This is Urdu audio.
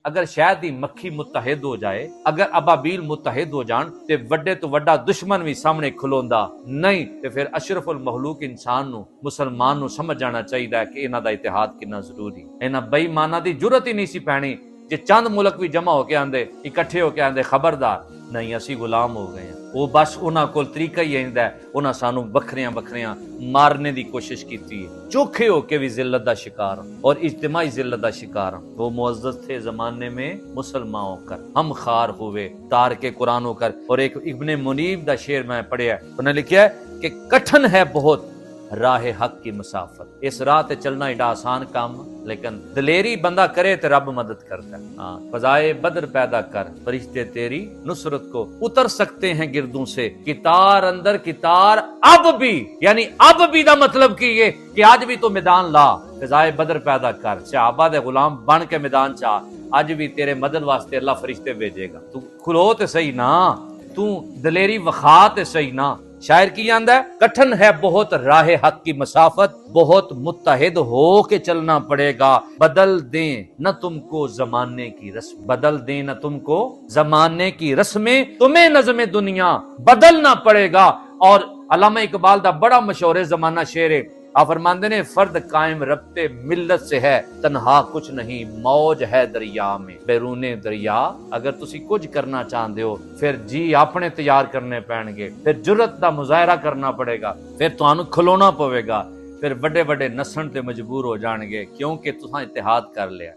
اگر شہد دی مکھی متحد ہو جائے، اگر ابابیل متحد ہو جان تے وڈے تو وڈا دشمن بھی سامنے کھلوندا نہیں، تے پھر اشرف المخلوق انسان نو مسلمان نو سمجھ جانا چاہیے کہ انہاں دا اتحاد کنا ضروری۔ انہاں بے ایماناں دی جرت ہی نہیں سی پینی جے چند ملک بھی جمع ہو کے آندے، اکٹھے ہو کے آندے خبردار نہیں اسی غلام ہو گئے ہیں۔ وہ بس انہاں کول طریقہ ہی ایندا ہے، انہاں سانو بکھریاں بکھریاں مارنے دی کوشش کیتی ہے، چوکھے ہو کے بھی ذلت دا شکار اور اجتماعی ذلت دا شکار۔ وہ معزز تھے زمانے میں مسلمان ہو کر، ہم خار ہوئے تارک قرآن ہو کر۔ اور ایک ابن منیب دا شعر میں پڑھیا ہے، انہوں نے لکھا ہے کہ کٹھن ہے بہت راہ حق کی مسافت، اس راہ تے چلنا ایڈا آسان کام لیکن دلیری بندہ کرے تو رب مدد کرتا ہے۔ فضائے بدر پیدا کر، فرشتے تیری نصرت کو اتر سکتے ہیں گردوں سے، کتار اندر کتار اب بھی، یعنی اب بھی دا مطلب کی یہ کہ آج بھی تو میدان لا، فضائے بدر پیدا کر، صحابہ دے غلام بن کے میدان چاہ، آج بھی تیرے مدد واسطے اللہ فرشتے بھیجے گا۔ تو کھلو تے صحیح نا، تو دلیری وخا تے صحیح نا۔ شاعر کی آندا ہے کٹھن ہے بہت راہ حق کی مسافت، بہت متحد ہو کے چلنا پڑے گا، بدل دیں نہ تم کو زمانے کی رسم، بدل دیں نہ تم کو زمانے کی رسمیں، تمہیں نظم دنیا بدلنا پڑے گا۔ اور علامہ اقبال دا بڑا مشہور زمانہ شعر ہے، آپ فرماندے نے فرد قائم ربطے ملت سے ہے، تنہا کچھ نہیں موج ہے دریا میں، بیرون دریا۔ اگر تسی کچھ کرنا چاہتے ہو پھر جی اپنے تیار کرنے پین گے، پھر جرت دا مظاہرہ کرنا پڑے گا، پھر تانوں کھلونا پوے گا، پھر بڑے بڑے نسن تے مجبور ہو جان گے کیونکہ تساں اتحاد کر لیا۔